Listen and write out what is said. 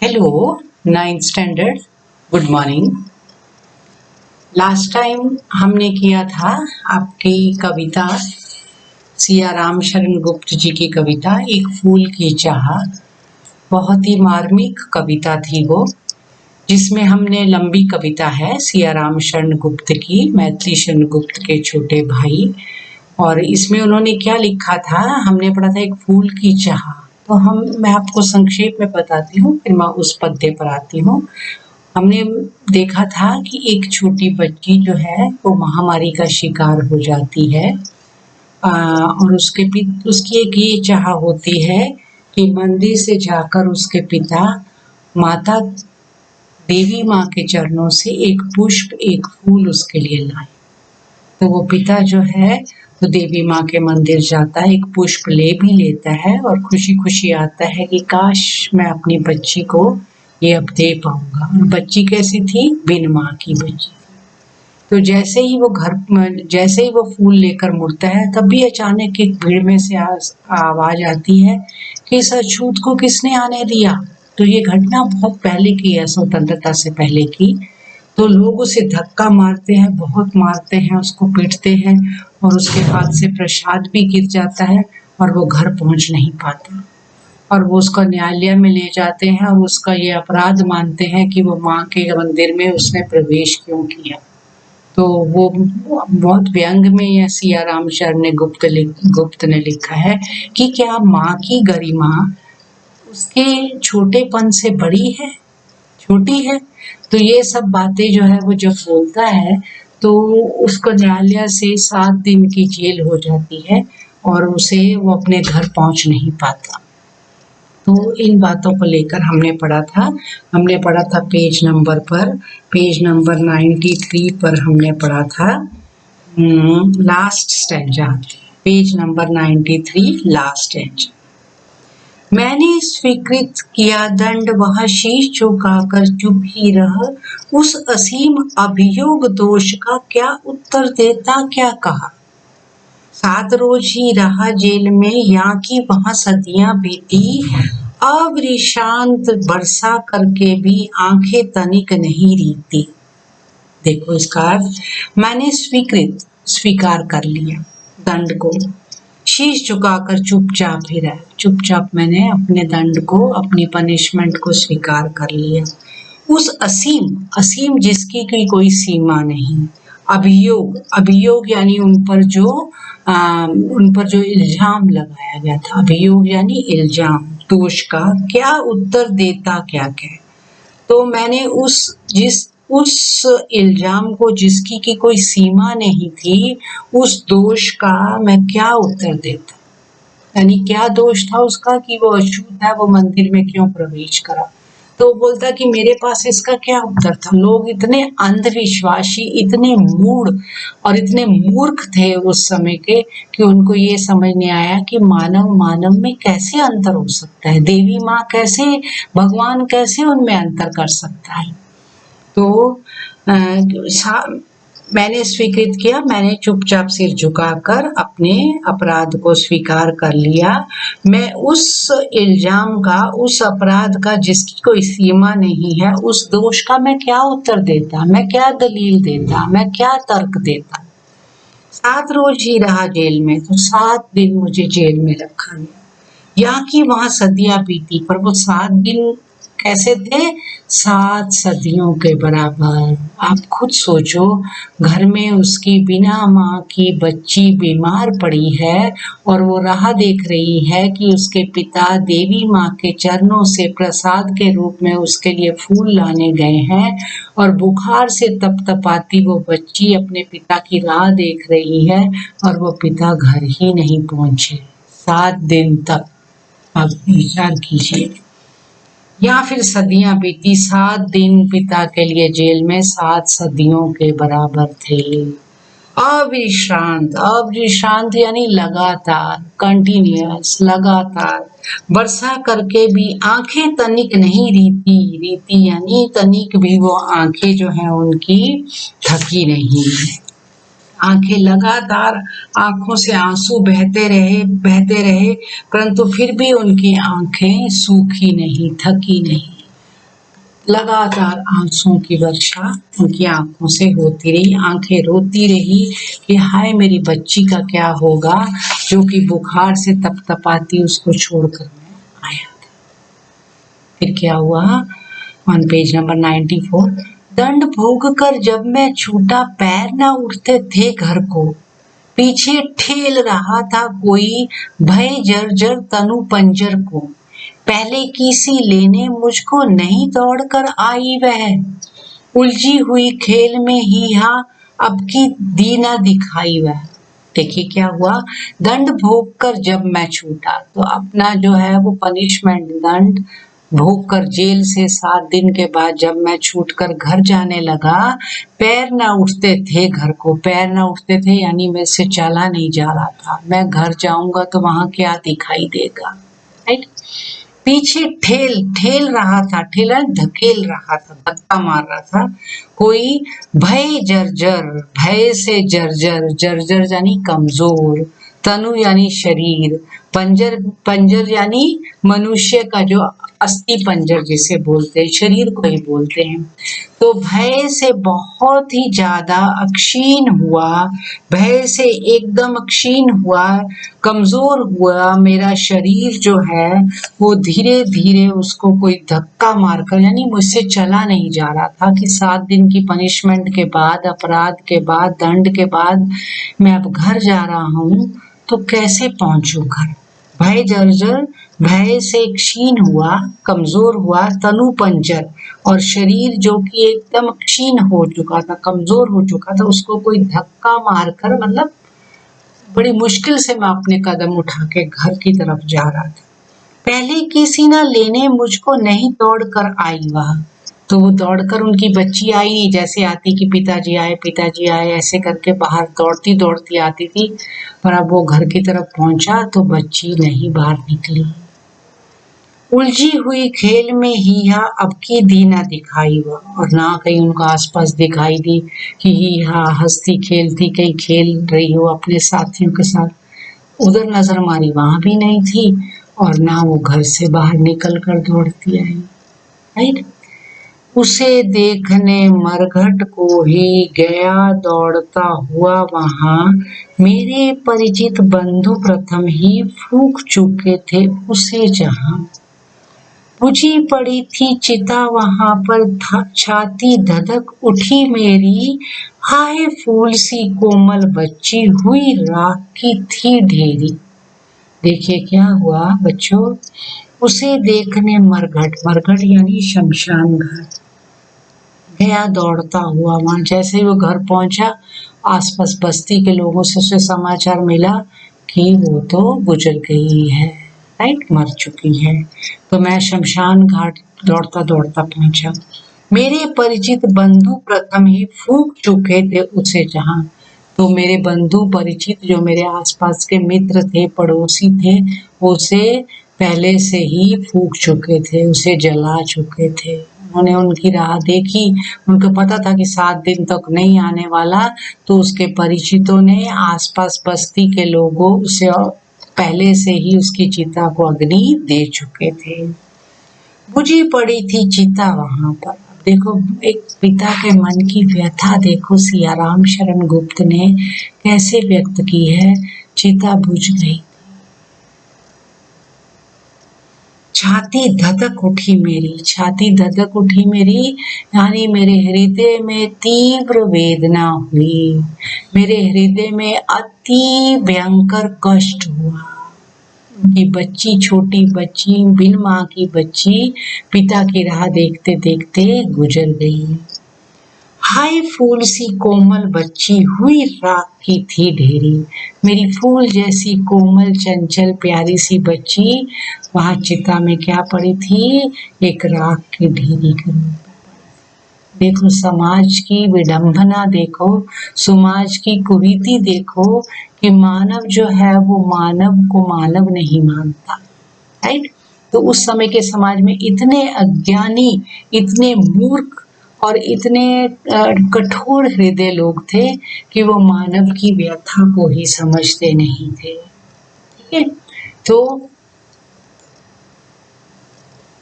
Hello, ninth standard, good morning. Last time हमने किया था आपकी कविता सिया राम शरण गुप्त जी की कविता एक फूल की चाह। बहुत ही मार्मिक कविता थी वो, जिसमें हमने लंबी कविता है सिया राम शरण गुप्त की, मैथिली शरण गुप्त के छोटे भाई। और इसमें उन्होंने क्या लिखा था, हमने पढ़ा था एक फूल की चाह। तो मैं आपको संक्षेप में बताती हूँ, फिर मैं उस पद्य पर आती हूँ। हमने देखा था कि एक छोटी बच्ची जो है वो महामारी का शिकार हो जाती है, और उसकी एक ये चाह होती है कि मंदिर से जाकर उसके पिता माता देवी माँ के चरणों से एक पुष्प एक फूल उसके लिए लाए। तो वो पिता जो है तो देवी माँ के मंदिर जाता है, एक पुष्प ले भी लेता है और खुशी खुशी आता है कि काश मैं अपनी बच्ची को ये अब दे पाऊंगा। और बच्ची कैसी थी? बिन माँ की बच्ची। तो जैसे ही वो फूल लेकर मुड़ता है, तब भी अचानक एक भीड़ में से आवाज आती है कि इस अछूत को किसने आने दिया। तो ये घटना बहुत पहले की है, स्वतंत्रता से पहले की। तो लोग उसे धक्का मारते हैं, बहुत मारते हैं, उसको पीटते हैं, और उसके हाथ से प्रसाद भी गिर जाता है और वो घर पहुंच नहीं पाता। और वो उसका न्यायालय में ले जाते हैं और उसका ये अपराध मानते हैं कि वो माँ के मंदिर में उसने प्रवेश क्यों किया। तो वो बहुत व्यंग में यह सिया राम शरण गुप्त ने लिखा है कि क्या माँ की गरिमा उसके छोटेपन से बड़ी है, छोटी है। तो ये सब बातें जो है वो जब बोलता है तो उसको न्यायालय से 7 दिन की जेल हो जाती है और उसे वो अपने घर पहुंच नहीं पाता। तो इन बातों को लेकर हमने पढ़ा था पेज नंबर 93 पर हमने पढ़ा था last stanza, page number 93 last stanza. मैंने स्वीकृत किया दंड, वह शीश झुकाकर चुप ही रह, उस असीम अभियोग दोष का क्या उत्तर देता क्या कहा। 7 रोज ही रहा जेल में, यहाँ की वहां सदियां बीती, अवरी शांत बरसा करके भी आंखें तनिक नहीं रीती। देखो इसका अर्थ, मैंने स्वीकार कर लिया दंड को, शीश झुकाकर चुपचाप ही रहा, चुपचाप मैंने अपने दंड को, अपनी पनिशमेंट को स्वीकार कर लिया। उस असीम जिसकी कोई सीमा नहीं, अभियोग यानी उन पर जो इल्जाम लगाया गया था, अभियोग यानी इल्जाम, दोष का क्या उत्तर देता क्या कहे। तो मैंने उस इल्जाम को, जिसकी की कोई सीमा नहीं थी, उस दोष का मैं क्या उत्तर देता। यानी क्या दोष था उसका कि वो अछूत है, वो मंदिर में क्यों प्रवेश करा। तो बोलता कि मेरे पास इसका क्या उत्तर था। लोग इतने अंधविश्वासी, इतने मूढ़ और इतने मूर्ख थे उस समय के कि उनको ये समझ नहीं आया कि मानव में कैसे अंतर हो सकता है, देवी माँ कैसे, भगवान कैसे उनमें अंतर कर सकता है। तो मैंने स्वीकृत किया, मैंने चुपचाप सिर झुकाकर अपने अपराध को स्वीकार कर लिया। मैं उस इल्जाम का, उस अपराध का जिसकी कोई सीमा नहीं है, उस दोष का मैं क्या उत्तर देता, मैं क्या दलील देता, मैं क्या तर्क देता। 7 रोज ही रहा जेल में, तो 7 दिन मुझे जेल में रखा गया। यहाँ की वहां सदियां बीती, पर वो 7 दिन कैसे थे? 7 सदियों के बराबर। आप खुद सोचो, घर में उसकी बिना माँ की बच्ची बीमार पड़ी है और वो राह देख रही है कि उसके पिता देवी माँ के चरणों से प्रसाद के रूप में उसके लिए फूल लाने गए हैं, और बुखार से तपतपाती वो बच्ची अपने पिता की राह देख रही है और वो पिता घर ही नहीं पहुंचे 7 दिन तक। आप विचार कीजिए, या फिर सदियां बीती, 7 दिन पिता के लिए जेल में 7 सदियों के बराबर थे। अविश्रांत यानी लगातार, कंटिन्यूअस, लगातार, वर्षा करके भी आंखें तनिक नहीं रीती यानी तनिक भी वो आंखें जो है उनकी थकी नहीं है। आंखें लगातार, आंखों से आंसू बहते रहे, परंतु फिर भी उनकी आंखें सूखी नहीं, थकी नहीं। लगातार आंसुओं की वर्षा उनकी आंखों से होती रही। आंखें रोती रही कि हाय मेरी बच्ची का क्या होगा, जो कि बुखार से तपतपाती उसको छोड़कर मैं आया था। फिर क्या हुआ, ऑन पेज नंबर 94, दंड भोग कर जब मैं छूटा, पैर न उठते थे घर को, पीछे ठेल रहा था कोई, भय जर्जर तनु पंजर को, पहले किसी लेने मुझको नहीं दौड़कर आई वह, उलझी हुई खेल में ही हाँ अब की दीना दिखाई वह। देखिए क्या हुआ, दंड भोग कर जब मैं छूटा, तो अपना जो है वो पनिशमेंट दंड भोग कर जेल से 7 दिन के बाद जब मैं छूट कर घर जाने लगा, पैर न उठते थे घर को, पैर न उठते थे यानी मैं से चला नहीं जा रहा था। मैं घर जाऊंगा तो वहां क्या दिखाई देगा, राइट। पीछे ठेल रहा था, ठेला धकेल रहा था, धक्का मार रहा था कोई, भय जर्जर, भय से जर्जर, जर्जर यानी कमजोर, तनु यानी शरीर, पंजर, पंजर यानी मनुष्य का जो अस्थि पंजर जिसे बोलते हैं, शरीर को ही बोलते हैं। तो भय से बहुत ही ज्यादा अक्षीण हुआ, भय से एकदम अक्षीण हुआ, कमजोर हुआ मेरा शरीर जो है वो, धीरे धीरे उसको कोई धक्का मारकर, यानी मुझसे चला नहीं जा रहा था कि 7 दिन की पनिशमेंट के बाद, अपराध के बाद, दंड के बाद मैं अब घर जा रहा हूँ, तो कैसे पहुंचूं घर। भय जर्जर, भय से क्षीण हुआ, कमजोर हुआ, तनु पंजर, और शरीर जो कि एकदम क्षीण हो चुका था, कमजोर हो चुका था, उसको कोई धक्का मारकर, मतलब बड़ी मुश्किल से मैं अपने कदम उठा के घर की तरफ जा रहा था। पहले किसी न लेने मुझको नहीं दौड़ कर आई वह, तो वो दौड़कर उनकी बच्ची आई, जैसे आती कि पिताजी आए ऐसे करके बाहर दौड़ती दौड़ती आती थी, पर अब वो घर की तरफ पहुंचा तो बच्ची नहीं बाहर निकली। उलझी हुई खेल में ही हा अब की दी ना दिखाई वह, और ना कहीं उनका आसपास दिखाई दी कि ही हा हंसती खेलती कहीं खेल रही हो अपने साथियों के साथ, उधर नजर मारी वहां भी नहीं थी, और ना वो घर से बाहर निकल कर दौड़ती आई, राइट। उसे देखने मरघट को ही गया दौड़ता हुआ वहां, मेरे परिचित बंधु प्रथम ही फूंक चुके थे उसे जहां, बुझी पड़ी थी चिता वहां पर, छाती धधक उठी मेरी, हाय फूल सी कोमल बच्ची हुई राख की थी ढेरी। देखिए क्या हुआ बच्चों, उसे देखने मरघट, मरघट यानी शमशान घाट, गया दौड़ता हुआ वहां। जैसे ही वो घर पहुंचा, आसपास बस्ती के लोगों से उसे समाचार मिला कि वो तो गुजर गई है, राइट, मर चुकी है। तो मैं शमशान घाट दौड़ता दौड़ता पहुंचा, मेरे परिचित बंधु प्रथम ही फूंक चुके थे उसे जहां, तो मेरे बंधु परिचित जो मेरे आसपास के मित्र थे, पड़ोसी थे, उसे पहले से ही फूंक चुके थे, उसे जला चुके थे। उन्होंने उनकी राह देखी, उनको पता था कि 7 दिन तक नहीं आने वाला, तो उसके परिचितों ने, आसपास बस्ती के लोगों उसे पहले से ही उसकी चिता को अग्नि दे चुके थे। बुझी पड़ी थी चिता वहां पर। देखो एक पिता के मन की व्यथा देखो, सियाराम शरण गुप्त ने कैसे व्यक्त की है। चिता बुझ गई, छाती धधक उठी मेरी, छाती धधक उठी मेरी यानी मेरे हृदय में तीव्र वेदना हुई, मेरे हृदय में अति भयंकर कष्ट हुआ। उनकी बच्ची, छोटी बच्ची, बिन माँ की बच्ची पिता की राह देखते देखते गुजर गई। हाय फूल सी कोमल बच्ची हुई राख की थी ढेरी, मेरी फूल जैसी कोमल चंचल प्यारी सी बच्ची वहां चिता में क्या पड़ी थी, एक राख की ढेरी के रूप में। देखो समाज की विडंबना देखो, समाज की कुरीति देखो कि मानव जो है वो मानव को मानव नहीं मानता, राइट। तो उस समय के समाज में इतने अज्ञानी, इतने मूर्ख और इतने कठोर हृदय लोग थे कि वो मानव की व्यथा को ही समझते नहीं थे, ठीक है। तो